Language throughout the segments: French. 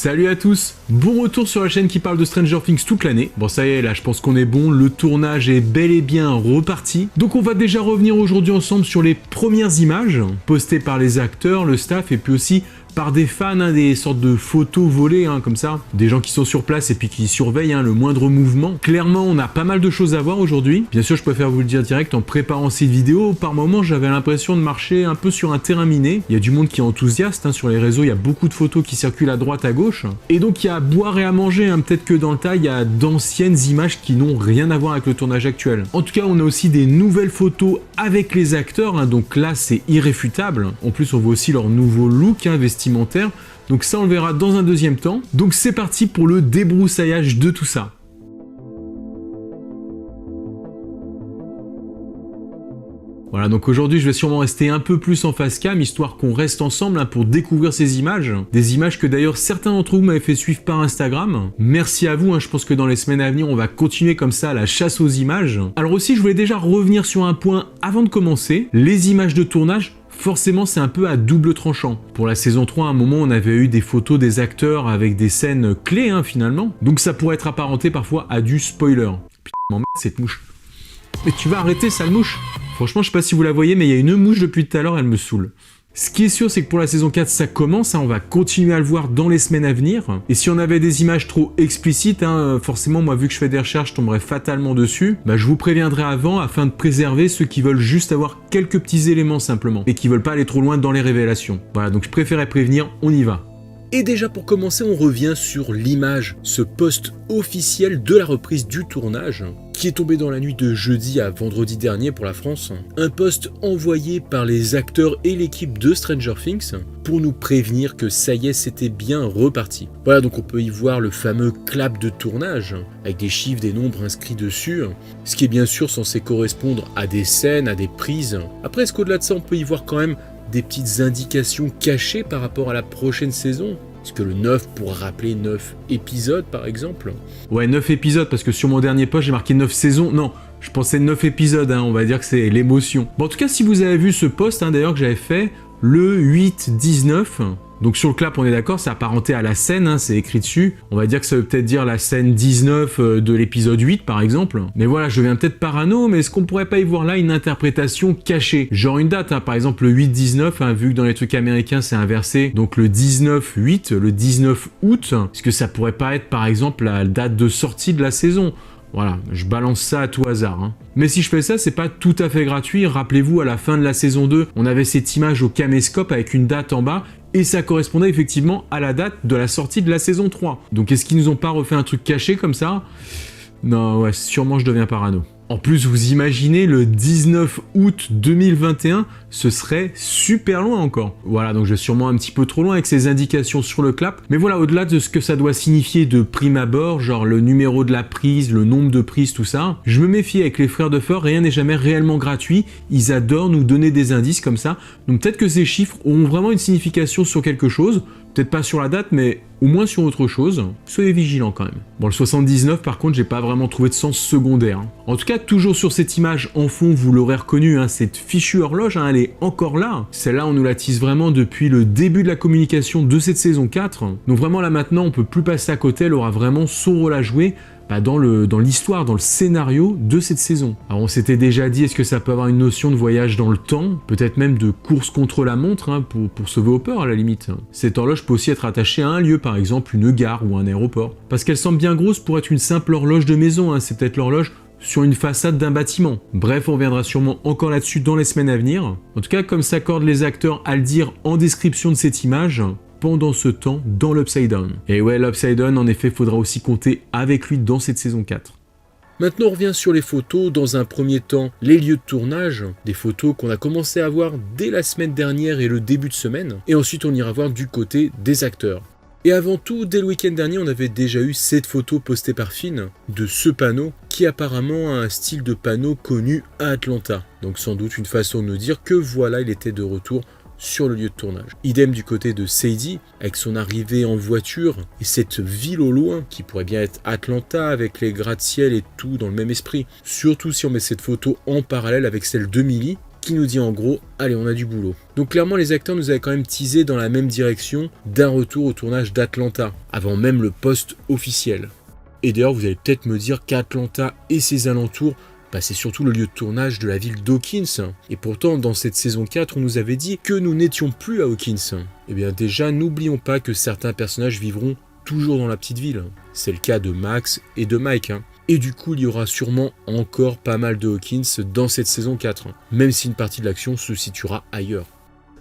Salut à tous, bon retour sur la chaîne qui parle de Stranger Things toute l'année. Bon ça y est, là je pense qu'on est bon, le tournage est bel et bien reparti. Donc on va déjà revenir aujourd'hui ensemble sur les premières images postées par les acteurs, le staff et puis aussi par des fans, des sortes de photos volées comme ça, des gens qui sont sur place et puis qui surveillent le moindre mouvement. Clairement on a pas mal de choses à voir aujourd'hui. Bien sûr je préfère vous le dire direct, en préparant cette vidéo, par moments j'avais l'impression de marcher un peu sur un terrain miné. Il y a du monde qui est enthousiaste, sur les réseaux il y a beaucoup de photos qui circulent à droite à gauche. Et donc il y a à boire et à manger, peut-être que dans le tas il y a d'anciennes images qui n'ont rien à voir avec le tournage actuel. En tout cas on a aussi des nouvelles photos avec les acteurs, donc là c'est irréfutable. En plus on voit aussi leur nouveau look vestimentaire. Donc ça on le verra dans un deuxième temps. Donc c'est parti pour le débroussaillage de tout ça. Voilà, donc aujourd'hui je vais sûrement rester un peu plus en face cam, histoire qu'on reste ensemble pour découvrir ces images. Des images que d'ailleurs certains d'entre vous m'avaient fait suivre par Instagram. Merci à vous, je pense que dans les semaines à venir on va continuer comme ça la chasse aux images. Alors aussi je voulais déjà revenir sur un point avant de commencer. Les images de tournage, forcément c'est un peu à double tranchant. Pour la saison 3, à un moment on avait eu des photos des acteurs avec des scènes clés finalement. Donc ça pourrait être apparenté parfois à du spoiler. Putain m'emmerde cette mouche. Mais tu vas arrêter sale mouche. Franchement, je sais pas si vous la voyez, mais il y a une mouche depuis tout à l'heure, elle me saoule. Ce qui est sûr, c'est que pour la saison 4, ça commence, on va continuer à le voir dans les semaines à venir. Et si on avait des images trop explicites, forcément, moi, vu que je fais des recherches, je tomberais fatalement dessus. Je vous préviendrai avant, afin de préserver ceux qui veulent juste avoir quelques petits éléments simplement, et qui veulent pas aller trop loin dans les révélations. Voilà, donc je préférais prévenir, on y va. Et déjà pour commencer, on revient sur l'image, ce post officiel de la reprise du tournage, qui est tombé dans la nuit de jeudi à vendredi dernier pour la France. Un post envoyé par les acteurs et l'équipe de Stranger Things pour nous prévenir que ça y est, c'était bien reparti. Voilà, donc on peut y voir le fameux clap de tournage, avec des chiffres, des nombres inscrits dessus, ce qui est bien sûr censé correspondre à des scènes, à des prises. Après, est-ce qu'au-delà de ça, on peut y voir quand même des petites indications cachées par rapport à la prochaine saison? Est-ce que le 9 pourra rappeler 9 épisodes par exemple? Ouais, 9 épisodes, parce que sur mon dernier post j'ai marqué 9 saisons. Non, je pensais 9 épisodes, on va dire que c'est l'émotion. Bon, en tout cas, si vous avez vu ce post d'ailleurs que j'avais fait le 8-19, donc sur le clap on est d'accord, c'est apparenté à la scène, c'est écrit dessus. On va dire que ça veut peut-être dire la scène 19 de l'épisode 8 par exemple. Mais voilà, je deviens peut-être parano, mais est-ce qu'on pourrait pas y voir là une interprétation cachée? Genre une date, par exemple le 8-19, vu que dans les trucs américains c'est inversé. Donc le 19-8, le 19 août, est-ce que ça pourrait pas être par exemple la date de sortie de la saison? Voilà, je balance ça à tout hasard. Mais si je fais ça, c'est pas tout à fait gratuit. Rappelez-vous, à la fin de la saison 2, on avait cette image au caméscope avec une date en bas, et ça correspondait effectivement à la date de la sortie de la saison 3. Donc est-ce qu'ils nous ont pas refait un truc caché comme ça? Non, ouais, sûrement je deviens parano. En plus, vous imaginez, le 19 août 2021, ce serait super loin encore. Voilà, donc je vais sûrement un petit peu trop loin avec ces indications sur le clap. Mais voilà, au-delà de ce que ça doit signifier de prime abord, genre le numéro de la prise, le nombre de prises, tout ça, je me méfie avec les frères de Fur, rien n'est jamais réellement gratuit. Ils adorent nous donner des indices comme ça. Donc peut-être que ces chiffres ont vraiment une signification sur quelque chose. Peut-être pas sur la date, mais au moins sur autre chose. Soyez vigilants quand même. Bon, le 79, par contre, j'ai pas vraiment trouvé de sens secondaire. En tout cas, toujours sur cette image en fond, vous l'aurez reconnu, cette fichue horloge, elle est encore là. Celle-là, on nous la tease vraiment depuis le début de la communication de cette saison 4. Donc vraiment, là maintenant, on peut plus passer à côté, elle aura vraiment son rôle à jouer dans l'histoire, dans le scénario de cette saison. Alors on s'était déjà dit, est-ce que ça peut avoir une notion de voyage dans le temps, peut-être même de course contre la montre, pour sauver Hopper à la limite. Cette horloge peut aussi être attachée à un lieu, par exemple une gare ou un aéroport. Parce qu'elle semble bien grosse pour être une simple horloge de maison, c'est peut-être l'horloge sur une façade d'un bâtiment. Bref, on reviendra sûrement encore là-dessus dans les semaines à venir. En tout cas, comme s'accordent les acteurs à le dire en description de cette image, pendant ce temps dans l'Upside Down. Et ouais, l'Upside Down, en effet, faudra aussi compter avec lui dans cette saison 4. Maintenant, on revient sur les photos. Dans un premier temps, les lieux de tournage, des photos qu'on a commencé à voir dès la semaine dernière et le début de semaine. Et ensuite, on ira voir du côté des acteurs. Et avant tout, dès le week-end dernier, on avait déjà eu cette photo postée par Finn de ce panneau qui apparemment a un style de panneau connu à Atlanta. Donc sans doute une façon de nous dire que voilà, il était de retour sur le lieu de tournage. Idem du côté de Sadie, avec son arrivée en voiture et cette ville au loin qui pourrait bien être Atlanta avec les gratte-ciel et tout dans le même esprit. Surtout si on met cette photo en parallèle avec celle de Millie, qui nous dit en gros « Allez, on a du boulot ». Donc clairement, les acteurs nous avaient quand même teasé dans la même direction d'un retour au tournage d'Atlanta, avant même le post officiel. Et d'ailleurs, vous allez peut-être me dire qu'Atlanta et ses alentours, c'est surtout le lieu de tournage de la ville d'Hawkins. Et pourtant, dans cette saison 4, on nous avait dit que nous n'étions plus à Hawkins. Eh bien déjà, n'oublions pas que certains personnages vivront toujours dans la petite ville. C'est le cas de Max et de Mike. Et du coup, il y aura sûrement encore pas mal de Hawkins dans cette saison 4, même si une partie de l'action se situera ailleurs.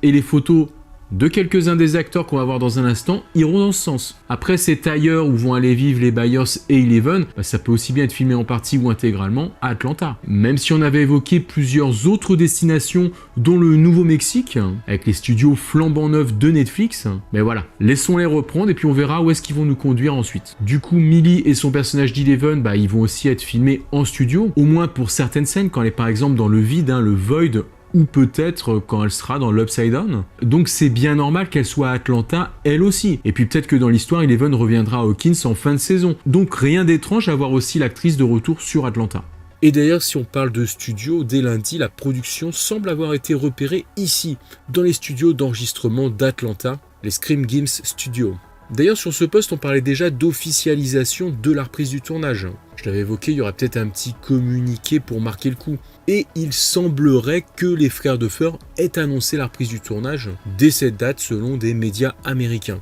Et les photos de quelques-uns des acteurs qu'on va voir dans un instant iront dans ce sens. Après, c'est ailleurs où vont aller vivre les Byers et Eleven, ça peut aussi bien être filmé en partie ou intégralement à Atlanta. Même si on avait évoqué plusieurs autres destinations, dont le Nouveau-Mexique, avec les studios flambant neufs de Netflix, mais voilà, laissons-les reprendre et puis on verra où est-ce qu'ils vont nous conduire ensuite. Du coup, Millie et son personnage d'Eleven, ils vont aussi être filmés en studio, au moins pour certaines scènes, quand elle est par exemple dans le vide, le void, ou peut-être quand elle sera dans l'Upside Down. Donc c'est bien normal qu'elle soit à Atlanta, elle aussi. Et puis peut-être que dans l'histoire, Eleven reviendra à Hawkins en fin de saison. Donc rien d'étrange à voir aussi l'actrice de retour sur Atlanta. Et d'ailleurs, si on parle de studio, dès lundi, la production semble avoir été repérée ici, dans les studios d'enregistrement d'Atlanta, les Scream Games Studios. D'ailleurs, sur ce poste, on parlait déjà d'officialisation de la reprise du tournage. Je l'avais évoqué, il y aura peut-être un petit communiqué pour marquer le coup. Et il semblerait que les frères Duffer aient annoncé la reprise du tournage dès cette date selon des médias américains.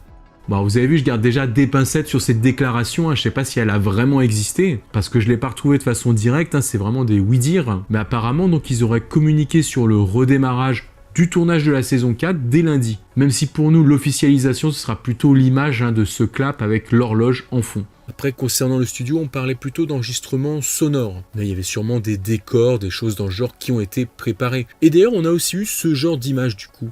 Bon, vous avez vu, je garde déjà des pincettes sur cette déclaration, je sais pas si elle a vraiment existé, parce que je l'ai pas retrouvée de façon directe, c'est vraiment des oui-dire. Mais apparemment, donc, ils auraient communiqué sur le redémarrage du tournage de la saison 4 dès lundi. Même si pour nous, l'officialisation, ce sera plutôt l'image de ce clap avec l'horloge en fond. Après, concernant le studio, on parlait plutôt d'enregistrement sonore. Là, il y avait sûrement des décors, des choses dans le genre qui ont été préparées. Et d'ailleurs, on a aussi eu ce genre d'image du coup.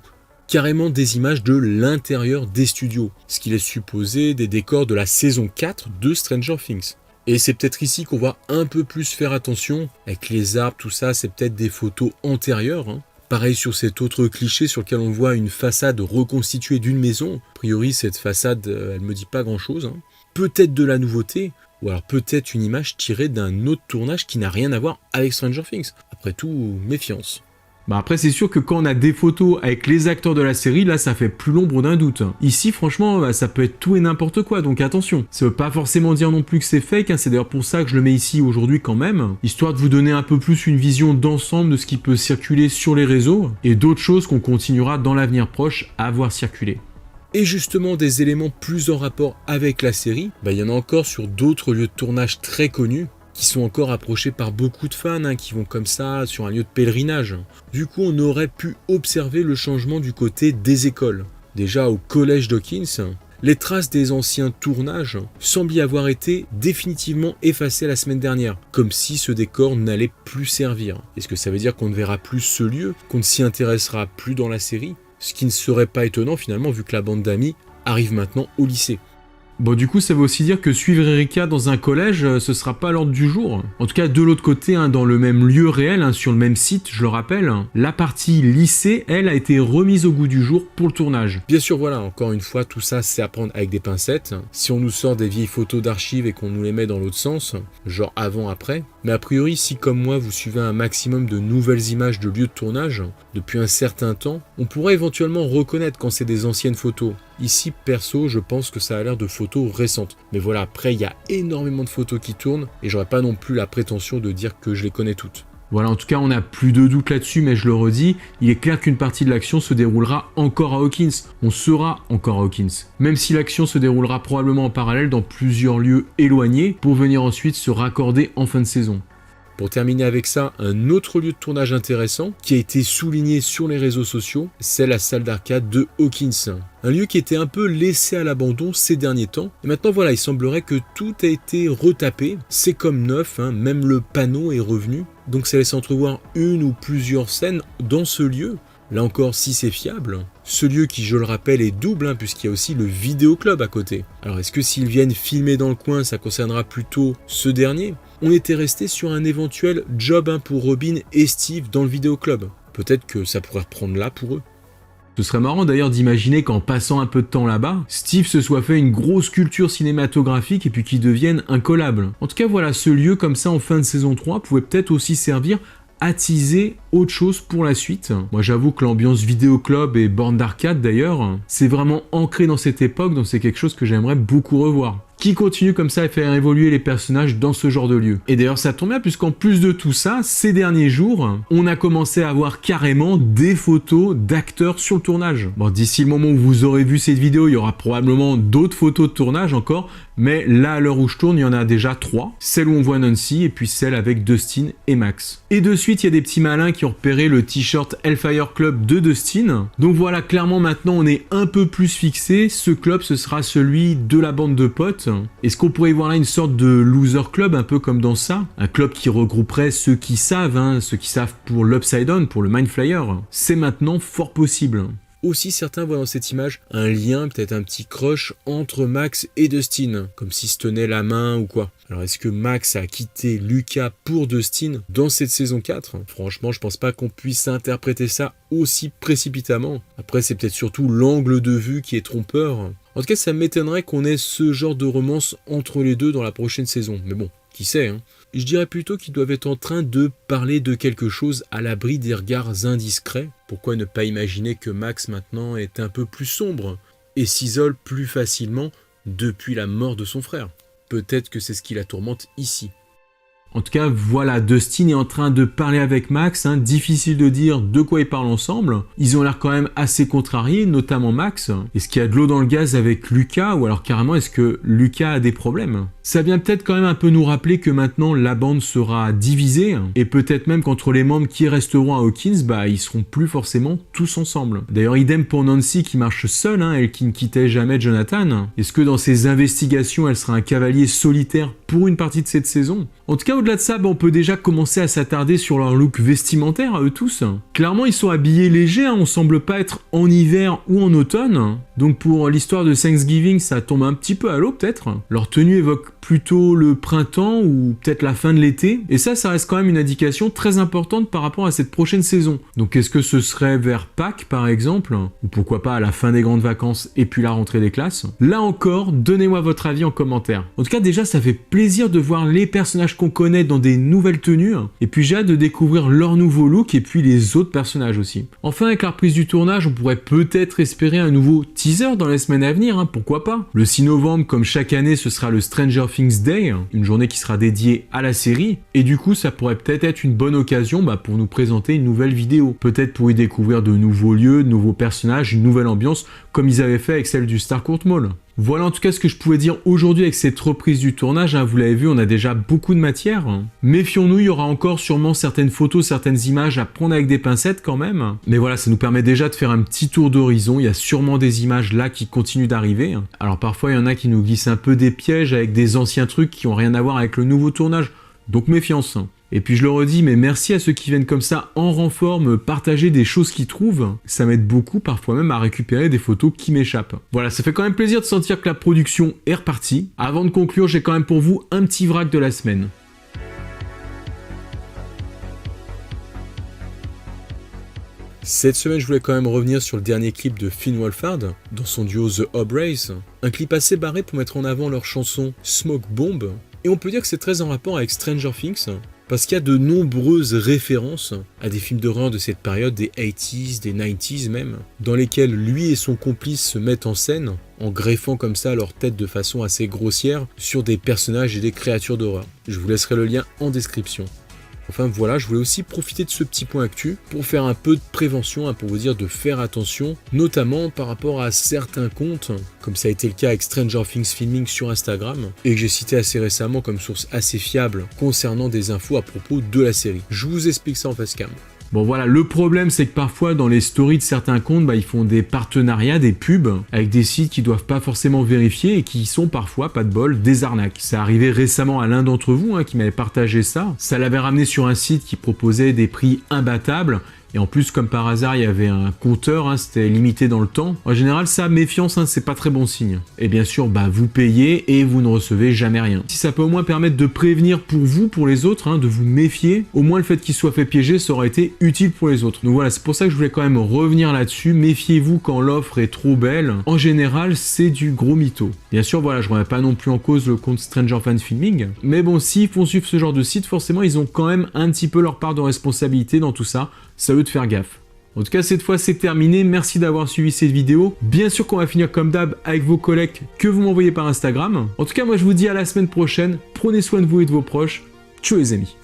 Carrément des images de l'intérieur des studios. Ce qui laisse supposer des décors de la saison 4 de Stranger Things. Et c'est peut-être ici qu'on va un peu plus faire attention. Avec les arbres, tout ça, c'est peut-être des photos antérieures. Pareil sur cet autre cliché sur lequel on voit une façade reconstituée d'une maison. A priori, cette façade, elle me dit pas grand-chose. Peut-être de la nouveauté, ou alors peut-être une image tirée d'un autre tournage qui n'a rien à voir avec Stranger Things. Après tout, méfiance. Après, c'est sûr que quand on a des photos avec les acteurs de la série, là, ça fait plus l'ombre d'un doute. Ici, franchement, ça peut être tout et n'importe quoi, donc attention. Ça veut pas forcément dire non plus que c'est fake, c'est d'ailleurs pour ça que je le mets ici aujourd'hui quand même, histoire de vous donner un peu plus une vision d'ensemble de ce qui peut circuler sur les réseaux, et d'autres choses qu'on continuera dans l'avenir proche à voir circuler. Et justement, des éléments plus en rapport avec la série, il y en a encore sur d'autres lieux de tournage très connus, qui sont encore approchés par beaucoup de fans, qui vont comme ça sur un lieu de pèlerinage. Du coup, on aurait pu observer le changement du côté des écoles. Déjà au collège d'Hawkins, les traces des anciens tournages semblent y avoir été définitivement effacées la semaine dernière, comme si ce décor n'allait plus servir. Est-ce que ça veut dire qu'on ne verra plus ce lieu, qu'on ne s'y intéressera plus dans la série ? Ce qui ne serait pas étonnant finalement vu que la bande d'amis arrive maintenant au lycée. Bon, du coup, ça veut aussi dire que suivre Erika dans un collège, ce sera pas à l'ordre du jour. En tout cas, de l'autre côté, dans le même lieu réel, sur le même site, je le rappelle, la partie lycée, elle, a été remise au goût du jour pour le tournage. Bien sûr, voilà, encore une fois, tout ça, c'est à prendre avec des pincettes. Si on nous sort des vieilles photos d'archives et qu'on nous les met dans l'autre sens, genre avant-après, mais a priori, si comme moi, vous suivez un maximum de nouvelles images de lieux de tournage, depuis un certain temps, on pourrait éventuellement reconnaître quand c'est des anciennes photos. Ici, perso, je pense que ça a l'air de photos récentes. Mais voilà, après, il y a énormément de photos qui tournent et j'aurais pas non plus la prétention de dire que je les connais toutes. Voilà, en tout cas, on n'a plus de doute là-dessus, mais je le redis, il est clair qu'une partie de l'action se déroulera encore à Hawkins. On sera encore à Hawkins. Même si l'action se déroulera probablement en parallèle dans plusieurs lieux éloignés pour venir ensuite se raccorder en fin de saison. Pour terminer avec ça, un autre lieu de tournage intéressant qui a été souligné sur les réseaux sociaux, c'est la salle d'arcade de Hawkins. Un lieu qui était un peu laissé à l'abandon ces derniers temps. Et maintenant voilà, il semblerait que tout a été retapé. C'est comme neuf, même le panneau est revenu. Donc ça laisse entrevoir une ou plusieurs scènes dans ce lieu. Là encore, si c'est fiable. Ce lieu qui, je le rappelle, est double, puisqu'il y a aussi le vidéoclub à côté. Alors est-ce que s'ils viennent filmer dans le coin, ça concernera plutôt ce dernier ? On était resté sur un éventuel job pour Robin et Steve dans le vidéoclub. Peut-être que ça pourrait reprendre là pour eux. Ce serait marrant d'ailleurs d'imaginer qu'en passant un peu de temps là-bas, Steve se soit fait une grosse culture cinématographique et puis qu'il devienne incollable. En tout cas voilà, ce lieu comme ça en fin de saison 3 pouvait peut-être aussi servir attiser autre chose pour la suite. Moi j'avoue que l'ambiance vidéoclub et borne d'arcade d'ailleurs, c'est vraiment ancré dans cette époque, donc c'est quelque chose que j'aimerais beaucoup revoir. Qui continue comme ça à faire évoluer les personnages dans ce genre de lieu. Et d'ailleurs ça tombe bien puisqu'en plus de tout ça, ces derniers jours, on a commencé à avoir carrément des photos d'acteurs sur le tournage. Bon, d'ici le moment où vous aurez vu cette vidéo, il y aura probablement d'autres photos de tournage encore, mais là à l'heure où je tourne, il y en a déjà 3. Celle où on voit Nancy et puis celle avec Dustin et Max. Et de suite, il y a des petits malins qui ont repéré le t-shirt Hellfire Club de Dustin. Donc voilà, clairement maintenant on est un peu plus fixé. Ce club, ce sera celui de la bande de potes. Est-ce qu'on pourrait y voir là une sorte de loser club, un peu comme dans ça? Un club qui regrouperait ceux qui savent, ceux qui savent pour l'Upside Down, pour le Mind Flyer. C'est maintenant fort possible. Aussi, certains voient dans cette image un lien, peut-être un petit crush entre Max et Dustin, comme s'ils se tenaient la main ou quoi. Alors est-ce que Max a quitté Lucas pour Dustin dans cette saison 4? Franchement, je pense pas qu'on puisse interpréter ça aussi précipitamment. Après, c'est peut-être surtout l'angle de vue qui est trompeur. En tout cas, ça m'étonnerait qu'on ait ce genre de romance entre les deux dans la prochaine saison. Mais bon, qui sait, hein. Je dirais plutôt qu'ils doivent être en train de parler de quelque chose à l'abri des regards indiscrets. Pourquoi ne pas imaginer que Max maintenant est un peu plus sombre et s'isole plus facilement depuis la mort de son frère? Peut-être que c'est ce qui la tourmente ici. En tout cas, voilà, Dustin est en train de parler avec Max, difficile de dire de quoi ils parlent ensemble. Ils ont l'air quand même assez contrariés, notamment Max. Est-ce qu'il y a de l'eau dans le gaz avec Lucas, ou alors carrément est-ce que Lucas a des problèmes? Ça vient peut-être quand même un peu nous rappeler que maintenant la bande sera divisée, et peut-être même qu'entre les membres qui resteront à Hawkins, ils seront plus forcément tous ensemble. D'ailleurs, idem pour Nancy qui marche seule, elle qui ne quittait jamais Jonathan. Est-ce que dans ses investigations, elle sera un cavalier solitaire pour une partie de cette saison? En tout cas, au-delà de ça, on peut déjà commencer à s'attarder sur leur look vestimentaire à eux tous. Clairement, ils sont habillés légers, on semble pas être en hiver ou en automne. Donc pour l'histoire de Thanksgiving, ça tombe un petit peu à l'eau peut-être. Leur tenue évoque plutôt le printemps ou peut-être la fin de l'été. Et ça reste quand même une indication très importante par rapport à cette prochaine saison. Donc est-ce que ce serait vers Pâques par exemple? Ou pourquoi pas à la fin des grandes vacances et puis la rentrée des classes? Là encore, donnez-moi votre avis en commentaire. En tout cas, déjà, ça fait plaisir de voir les personnages qu'on connaît dans des nouvelles tenues. Et puis j'ai hâte de découvrir leur nouveau look et puis les autres personnages aussi. Enfin, avec la reprise du tournage, on pourrait peut-être espérer un nouveau teaser dans les semaines à venir, pourquoi pas. Le 6 novembre, comme chaque année, ce sera le Stranger Things Day, une journée qui sera dédiée à la série, et du coup ça pourrait peut-être être une bonne occasion pour nous présenter une nouvelle vidéo, peut-être pour y découvrir de nouveaux lieux, de nouveaux personnages, une nouvelle ambiance, comme ils avaient fait avec celle du Starcourt Mall. Voilà en tout cas ce que je pouvais dire aujourd'hui avec cette reprise du tournage, vous l'avez vu, on a déjà beaucoup de matière. Méfions-nous, il y aura encore sûrement certaines photos, certaines images à prendre avec des pincettes quand même. Mais voilà, ça nous permet déjà de faire un petit tour d'horizon, il y a sûrement des images là qui continuent d'arriver. Alors parfois il y en a qui nous glissent un peu des pièges avec des anciens trucs qui n'ont rien à voir avec le nouveau tournage, donc méfiance. Et puis je le redis, mais merci à ceux qui viennent comme ça en renfort me partager des choses qu'ils trouvent. Ça m'aide beaucoup, parfois même à récupérer des photos qui m'échappent. Voilà, ça fait quand même plaisir de sentir que la production est repartie. Avant de conclure, j'ai quand même pour vous un petit vrac de la semaine. Cette semaine, je voulais quand même revenir sur le dernier clip de Finn Wolfhard, dans son duo The Obrays. Un clip assez barré pour mettre en avant leur chanson Smoke Bomb. Et on peut dire que c'est très en rapport avec Stranger Things, parce qu'il y a de nombreuses références à des films d'horreur de cette période, des 80s, des 90s même, dans lesquels lui et son complice se mettent en scène, en greffant comme ça leur tête de façon assez grossière sur des personnages et des créatures d'horreur. Je vous laisserai le lien en description. Enfin voilà, je voulais aussi profiter de ce petit point actu pour faire un peu de prévention, pour vous dire de faire attention, notamment par rapport à certains comptes, comme ça a été le cas avec Stranger Things Filming sur Instagram, et que j'ai cité assez récemment comme source assez fiable concernant des infos à propos de la série. Je vous explique ça en facecam. Bon voilà, le problème c'est que parfois dans les stories de certains comptes, ils font des partenariats, des pubs, avec des sites qui doivent pas forcément vérifier et qui sont parfois, pas de bol, des arnaques. Ça arrivait récemment à l'un d'entre vous qui m'avait partagé ça. Ça l'avait ramené sur un site qui proposait des prix imbattables, Et en plus, comme par hasard, il y avait un compteur, hein, c'était limité dans le temps. En général, ça, méfiance, hein, c'est pas très bon signe. Et bien sûr, bah, vous payez et vous ne recevez jamais rien. Si ça peut au moins permettre de prévenir pour vous, pour les autres, hein, de vous méfier, au moins le fait qu'il soit fait piéger, ça aurait été utile pour les autres. Donc voilà, c'est pour ça que je voulais quand même revenir là-dessus. Méfiez-vous quand l'offre est trop belle. En général, c'est du gros mytho. Bien sûr, voilà, je remets pas non plus en cause le compte Stranger Fan Filming. Mais bon, s'ils font suivre ce genre de site, forcément, ils ont quand même un petit peu leur part de responsabilité dans tout ça. C'est à eux de faire gaffe. En tout cas, cette fois, c'est terminé. Merci d'avoir suivi cette vidéo. Bien sûr qu'on va finir comme d'hab avec vos collectes que vous m'envoyez par Instagram. En tout cas, moi, je vous dis à la semaine prochaine. Prenez soin de vous et de vos proches. Tchau les amis.